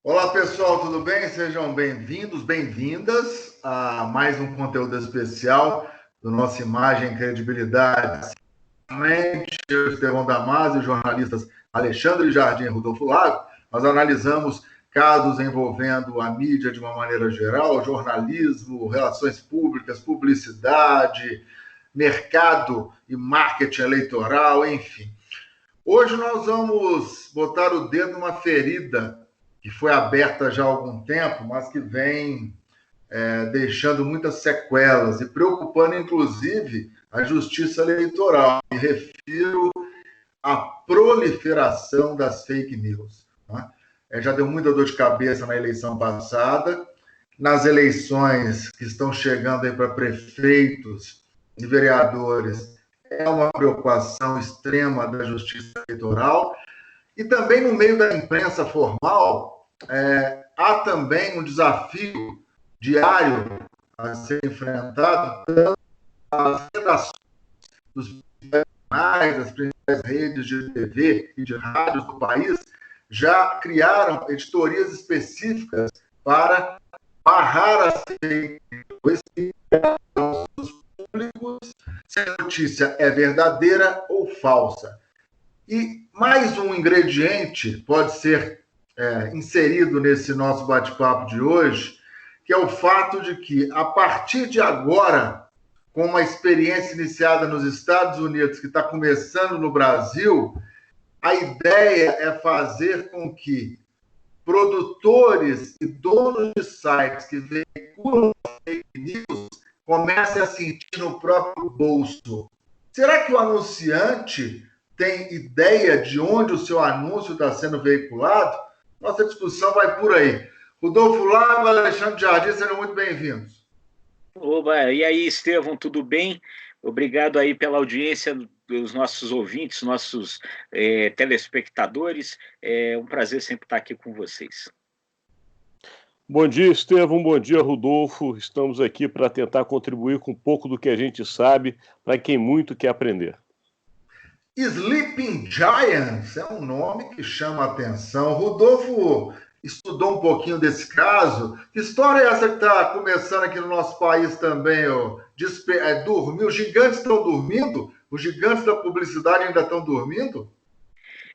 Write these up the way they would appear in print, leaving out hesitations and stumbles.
Olá pessoal, tudo bem? Sejam bem-vindos, bem-vindas a mais um conteúdo especial do nosso Imagem e Credibilidade. Eu, Estevão Damasio e os jornalistas Alexandre Jardim e Rodolfo Lago, nós analisamos casos envolvendo a mídia de uma maneira geral, jornalismo, relações públicas, publicidade, mercado e marketing eleitoral, enfim. Hoje nós vamos botar o dedo numa ferida que foi aberta já há algum tempo, mas que vem deixando muitas sequelas e preocupando, inclusive, a justiça eleitoral. Me refiro à proliferação das fake news. Né? Já deu muita dor de cabeça na eleição passada, nas eleições que estão chegando aí para prefeitos e vereadores, é uma preocupação extrema da justiça eleitoral. E também no meio da imprensa formal, há também um desafio diário a ser enfrentado, tanto as redações dos jornais, das principais redes de TV e de rádios do país, já criaram editorias específicas para barrar as fake news públicos se a notícia é verdadeira ou falsa. E mais um ingrediente pode ser inserido nesse nosso bate-papo de hoje, que é o fato de que, a partir de agora, com uma experiência iniciada nos Estados Unidos, que está começando no Brasil, a ideia é fazer com que produtores e donos de sites que veiculam fake news comecem a sentir no próprio bolso. Será que o anunciante tem ideia de onde o seu anúncio está sendo veiculado? Nossa discussão vai por aí. Rodolfo Lago, Alexandre Jardim, sejam muito bem-vindos. Oba, e aí, Estevão, tudo bem? Obrigado aí pela audiência dos nossos ouvintes, nossos telespectadores. É um prazer sempre estar aqui com vocês. Bom dia, Estevão. Bom dia, Rodolfo. Estamos aqui para tentar contribuir com um pouco do que a gente sabe, para quem muito quer aprender. Sleeping Giants é um nome que chama a atenção. Rodolfo estudou um pouquinho desse caso. Que história é essa que está começando aqui no nosso país também? Dormir? Os gigantes estão dormindo? Os gigantes da publicidade ainda estão dormindo?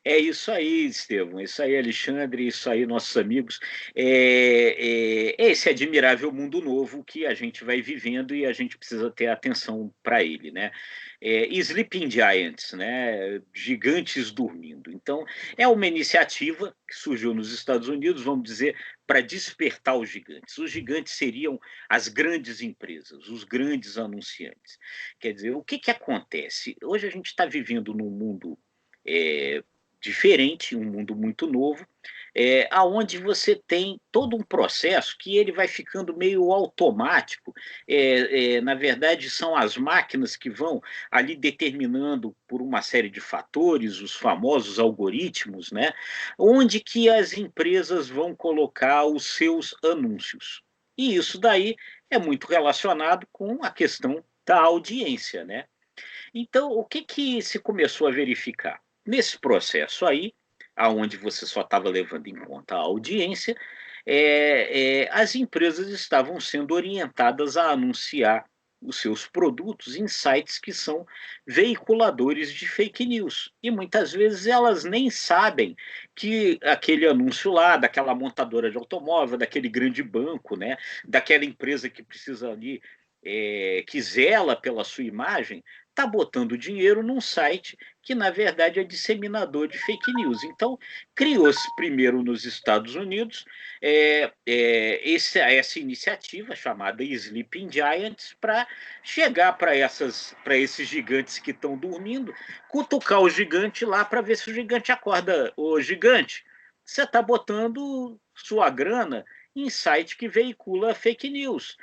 É isso aí, Estevão, isso aí, Alexandre, isso aí, nossos amigos. Esse admirável mundo novo que a gente vai vivendo e a gente precisa ter atenção para ele, né? Sleeping Giants, né? Gigantes dormindo. Então, é uma iniciativa que surgiu nos Estados Unidos, vamos dizer, para despertar os gigantes. Os gigantes seriam as grandes empresas, os grandes anunciantes. Quer dizer, o que acontece? Hoje a gente está vivendo num mundo diferente, um mundo muito novo, aonde você tem todo um processo que ele vai ficando meio automático. Na verdade, são as máquinas que vão ali determinando por uma série de fatores, os famosos algoritmos, né, onde que as empresas vão colocar os seus anúncios. E isso daí é muito relacionado com a questão da audiência, né? Então, o que se começou a verificar? Nesse processo aí, aonde você só estava levando em conta a audiência, as empresas estavam sendo orientadas a anunciar os seus produtos em sites que são veiculadores de fake news. E muitas vezes elas nem sabem que aquele anúncio lá, daquela montadora de automóvel, daquele grande banco, né, daquela empresa que precisa ali, que zela pela sua imagem, está botando dinheiro num site que, na verdade, é disseminador de fake news. Então, criou-se primeiro nos Estados Unidos essa iniciativa chamada Sleeping Giants para chegar para esses gigantes que estão dormindo, cutucar o gigante lá para ver se o gigante acorda. Ô, gigante, você está botando sua grana em site que veicula fake news.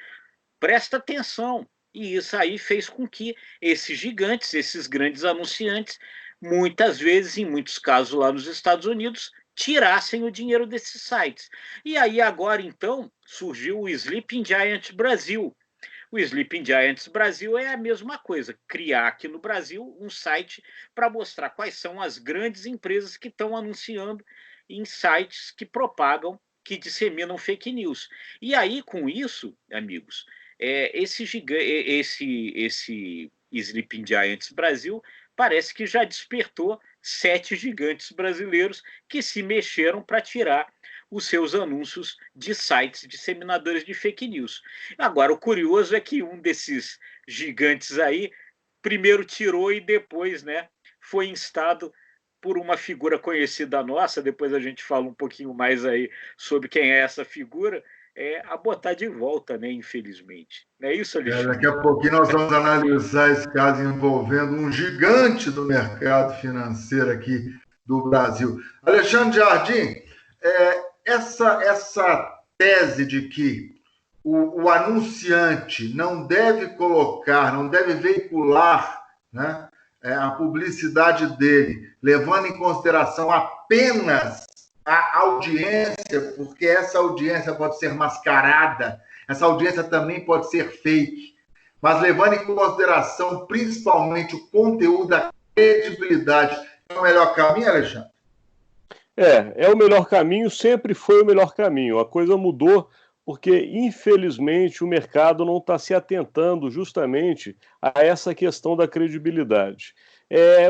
Presta atenção. E isso aí fez com que esses gigantes, esses grandes anunciantes, muitas vezes, em muitos casos lá nos Estados Unidos, tirassem o dinheiro desses sites. E aí agora, então, surgiu o Sleeping Giants Brasil. O Sleeping Giants Brasil é a mesma coisa, criar aqui no Brasil um site para mostrar quais são as grandes empresas que estão anunciando em sites que propagam que disseminam fake news. E aí, com isso, amigos, esse Sleeping Giants Brasil parece que já despertou 7 gigantes brasileiros que se mexeram para tirar os seus anúncios de sites disseminadores de fake news. Agora, o curioso é que um desses gigantes aí primeiro tirou e depois, né, foi instado por uma figura conhecida nossa, depois a gente fala um pouquinho mais aí sobre quem é essa figura, a botar de volta, né, infelizmente. Não é isso, Alexandre? Daqui a pouquinho nós vamos analisar esse caso envolvendo um gigante do mercado financeiro aqui do Brasil. Alexandre Jardim, essa tese de que o anunciante não deve colocar, não deve veicular, né, a publicidade dele, levando em consideração apenas a audiência, porque essa audiência pode ser mascarada, essa audiência também pode ser fake, mas levando em consideração principalmente o conteúdo, a credibilidade, é o melhor caminho, Alexandre? É o melhor caminho, sempre foi o melhor caminho. A coisa mudou porque, infelizmente, o mercado não está se atentando justamente a essa questão da credibilidade.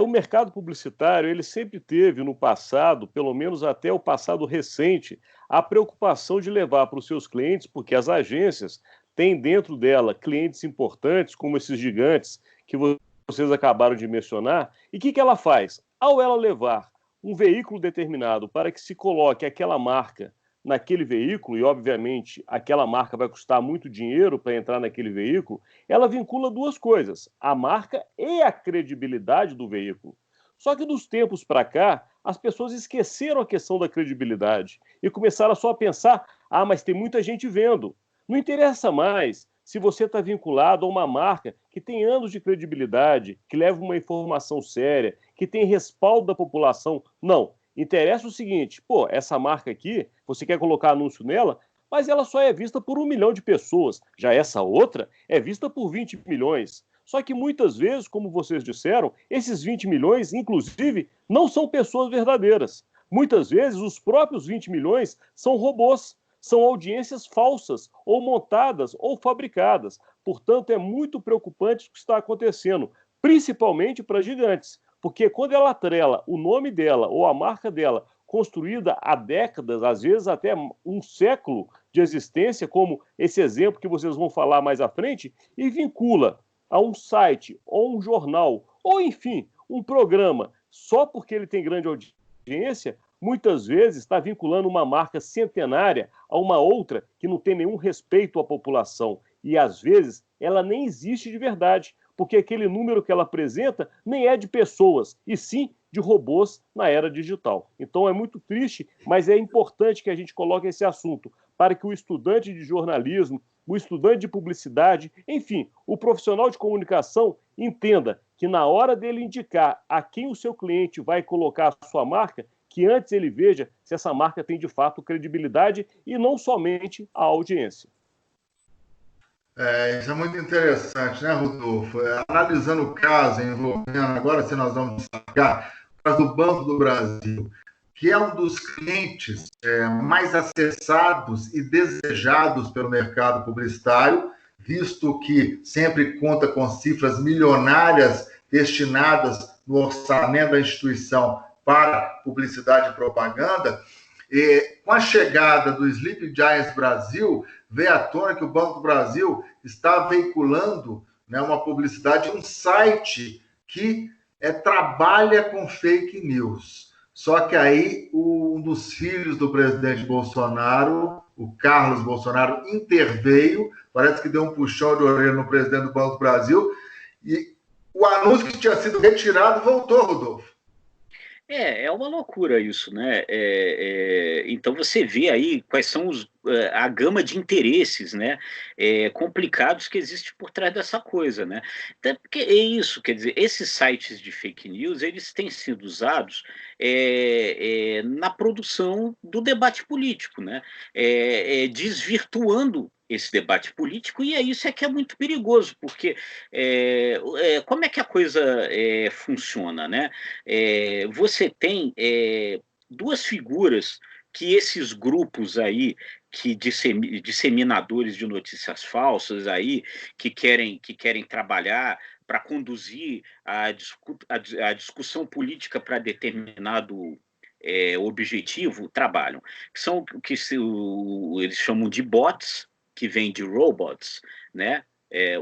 O mercado publicitário, ele sempre teve no passado, pelo menos até o passado recente, a preocupação de levar para os seus clientes, porque as agências têm dentro dela clientes importantes, como esses gigantes que vocês acabaram de mencionar, e o que ela faz? Ao ela levar um veículo determinado para que se coloque aquela marca naquele veículo, e obviamente aquela marca vai custar muito dinheiro para entrar naquele veículo, ela vincula duas coisas, a marca e a credibilidade do veículo. Só que dos tempos para cá, as pessoas esqueceram a questão da credibilidade e começaram só a pensar, mas tem muita gente vendo. Não interessa mais se você está vinculado a uma marca que tem anos de credibilidade, que leva uma informação séria, que tem respaldo da população. Não. Interessa o seguinte, essa marca aqui, você quer colocar anúncio nela, mas ela só é vista por 1 milhão de pessoas. Já essa outra é vista por 20 milhões. Só que muitas vezes, como vocês disseram, esses 20 milhões, inclusive, não são pessoas verdadeiras. Muitas vezes, os próprios 20 milhões são robôs, são audiências falsas, ou montadas, ou fabricadas. Portanto, é muito preocupante o que está acontecendo, principalmente para gigantes. Porque quando ela atrela o nome dela ou a marca dela, construída há décadas, às vezes até um século de existência, como esse exemplo que vocês vão falar mais à frente, e vincula a um site, ou um jornal, ou enfim, um programa, só porque ele tem grande audiência, muitas vezes está vinculando uma marca centenária a uma outra que não tem nenhum respeito à população. E às vezes ela nem existe de verdade, porque aquele número que ela apresenta nem é de pessoas, e sim de robôs na era digital. Então é muito triste, mas é importante que a gente coloque esse assunto para que o estudante de jornalismo, o estudante de publicidade, enfim, o profissional de comunicação entenda que na hora dele indicar a quem o seu cliente vai colocar a sua marca, que antes ele veja se essa marca tem de fato credibilidade e não somente a audiência. Isso é muito interessante, né, Rodolfo? Analisando o caso envolvendo, agora se nós vamos destacar, o caso do Banco do Brasil, que é um dos clientes mais acessados e desejados pelo mercado publicitário, visto que sempre conta com cifras milionárias destinadas no orçamento da instituição para publicidade e propaganda. E com a chegada do Sleeping Giants Brasil, veio à tona que o Banco do Brasil está veiculando, né, uma publicidade, um site que trabalha com fake news. Só que aí um dos filhos do presidente Bolsonaro, o Carlos Bolsonaro, interveio, parece que deu um puxão de orelha no presidente do Banco do Brasil, e o anúncio que tinha sido retirado voltou, Rodolfo. É uma loucura isso, né? Então você vê aí quais são a gama de interesses, né, complicados que existe por trás dessa coisa, né? Até porque é isso, quer dizer, esses sites de fake news, eles têm sido usados na produção do debate político, né? Desvirtuando esse debate político, e isso que é muito perigoso, porque como é que a coisa funciona, né? Você tem duas figuras que esses grupos aí que disseminadores de notícias falsas aí que querem trabalhar para conduzir a discussão política para determinado objetivo trabalham, que são o que eles chamam de bots, que vem de robots, né?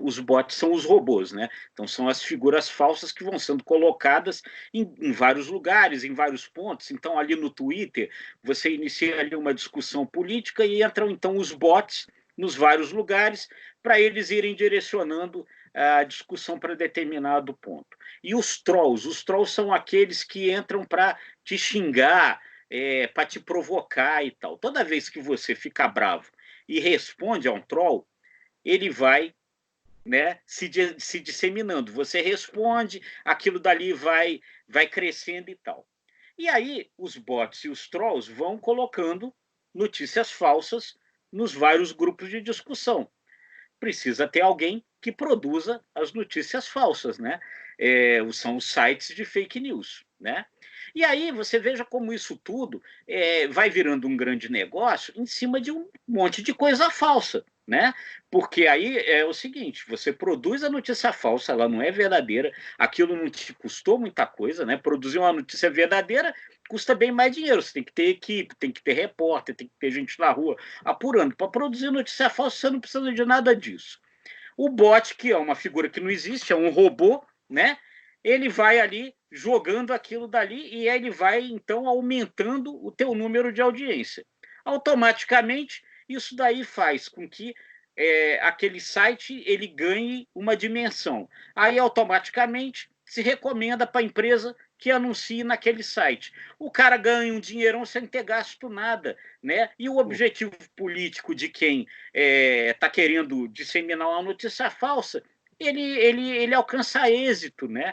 Os bots são os robôs, né? Então são as figuras falsas que vão sendo colocadas em vários lugares, em vários pontos. Então ali no Twitter você inicia ali uma discussão política e entram então os bots nos vários lugares para eles irem direcionando a discussão para determinado ponto. E os trolls são aqueles que entram para te xingar, para te provocar e tal. Toda vez que você fica bravo e responde a um troll, ele vai, né, se disseminando. Você responde, aquilo dali vai crescendo e tal. E aí os bots e os trolls vão colocando notícias falsas nos vários grupos de discussão. Precisa ter alguém que produza as notícias falsas, né? São os sites de fake news, né? E aí você veja como isso tudo vai virando um grande negócio em cima de um monte de coisa falsa, né? Porque aí é o seguinte, você produz a notícia falsa, ela não é verdadeira, aquilo não te custou muita coisa, né? Produzir uma notícia verdadeira custa bem mais dinheiro, você tem que ter equipe, tem que ter repórter, tem que ter gente na rua apurando. Para produzir notícia falsa, você não precisa de nada disso. O bot, que é uma figura que não existe, é um robô, né? Ele vai ali jogando aquilo dali e ele vai, então, aumentando o teu número de audiência. Automaticamente, isso daí faz com que aquele site ele ganhe uma dimensão. Aí, automaticamente, se recomenda para a empresa que anuncie naquele site. O cara ganha um dinheirão sem ter gasto nada, né? E o objetivo político de quem está querendo disseminar uma notícia falsa, ele alcança êxito, né?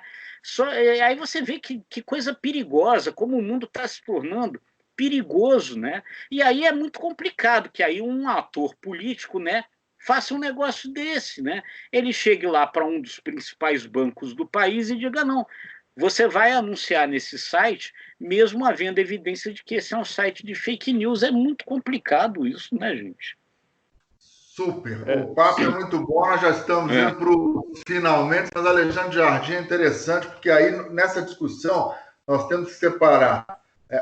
Aí você vê que coisa perigosa, como o mundo está se tornando perigoso, né? E aí é muito complicado que aí um ator político, né, faça um negócio desse, né? Ele chegue lá para um dos principais bancos do país e diga, não, você vai anunciar nesse site, mesmo havendo evidência de que esse é um site de fake news. É muito complicado isso, né, gente? Super. O papo é muito bom, nós já estamos indo para o finalmente, mas Alexandre Jardim é interessante, porque aí nessa discussão nós temos que separar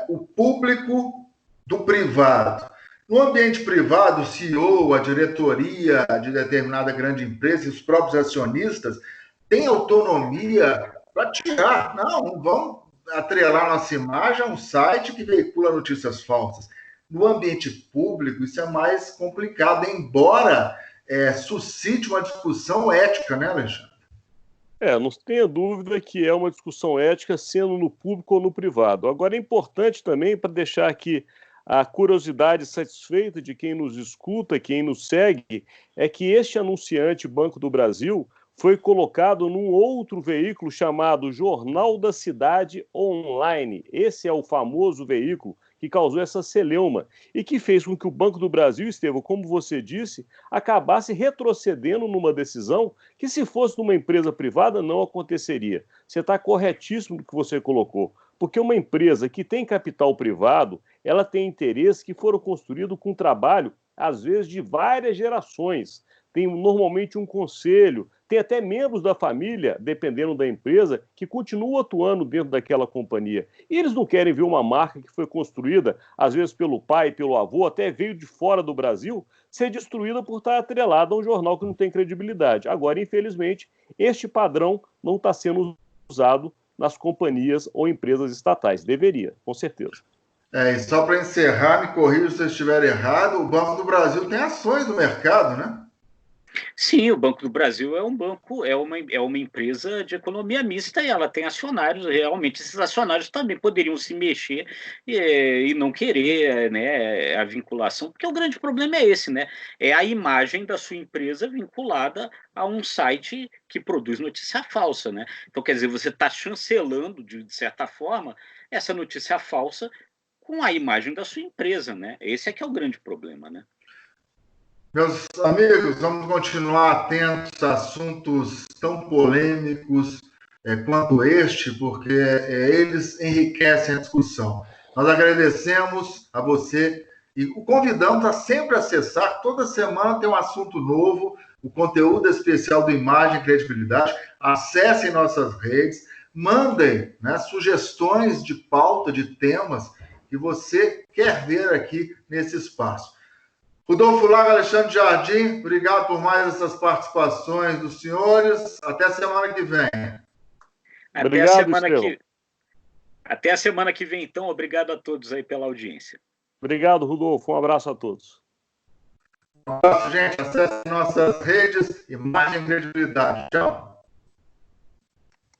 o público do privado. No ambiente privado, o CEO, a diretoria de determinada grande empresa e os próprios acionistas têm autonomia para tirar. Não vamos atrelar nossa imagem a um site que veicula notícias falsas. No ambiente público, isso é mais complicado, embora suscite uma discussão ética, né, Alexandre? Não tenha dúvida que é uma discussão ética, sendo no público ou no privado. Agora, é importante também, para deixar aqui a curiosidade satisfeita de quem nos escuta, quem nos segue, é que este anunciante Banco do Brasil foi colocado num outro veículo chamado Jornal da Cidade Online. Esse é o famoso veículo que causou essa celeuma e que fez com que o Banco do Brasil, Estevão, como você disse, acabasse retrocedendo numa decisão que, se fosse numa empresa privada, não aconteceria. Você está corretíssimo no que você colocou, porque uma empresa que tem capital privado, ela tem interesses que foram construídos com trabalho, às vezes, de várias gerações. Tem normalmente um conselho, tem até membros da família, dependendo da empresa, que continuam atuando dentro daquela companhia. E eles não querem ver uma marca que foi construída, às vezes pelo pai, pelo avô, até veio de fora do Brasil, ser destruída por estar atrelada a um jornal que não tem credibilidade. Agora, infelizmente, este padrão não está sendo usado nas companhias ou empresas estatais. Deveria, com certeza. E só para encerrar, me corrija se eu estiver errado, o Banco do Brasil tem ações no mercado, né? Sim, o Banco do Brasil é um banco, é uma empresa de economia mista e ela tem acionários. Realmente, esses acionários também poderiam se mexer e não querer, né, a vinculação, porque o grande problema é esse, né? É a imagem da sua empresa vinculada a um site que produz notícia falsa, né? Então, quer dizer, você está chancelando, de certa forma, essa notícia falsa com a imagem da sua empresa, né? Esse é que é o grande problema, né? Meus amigos, vamos continuar atentos a assuntos tão polêmicos quanto este, porque eles enriquecem a discussão. Nós agradecemos a você e o convidamos a sempre acessar. Toda semana tem um assunto novo, o conteúdo especial do Imagem e Credibilidade. Acessem nossas redes, mandem, né, sugestões de pauta, de temas que você quer ver aqui nesse espaço. Rodolfo Lago, Alexandre Jardim, obrigado por mais essas participações dos senhores. Até a semana que vem. Até a semana que vem, então. Obrigado a todos aí pela audiência. Obrigado, Rodolfo. Um abraço a todos. Um abraço, gente. Acesse nossas redes, Imagem e Credibilidade. Tchau.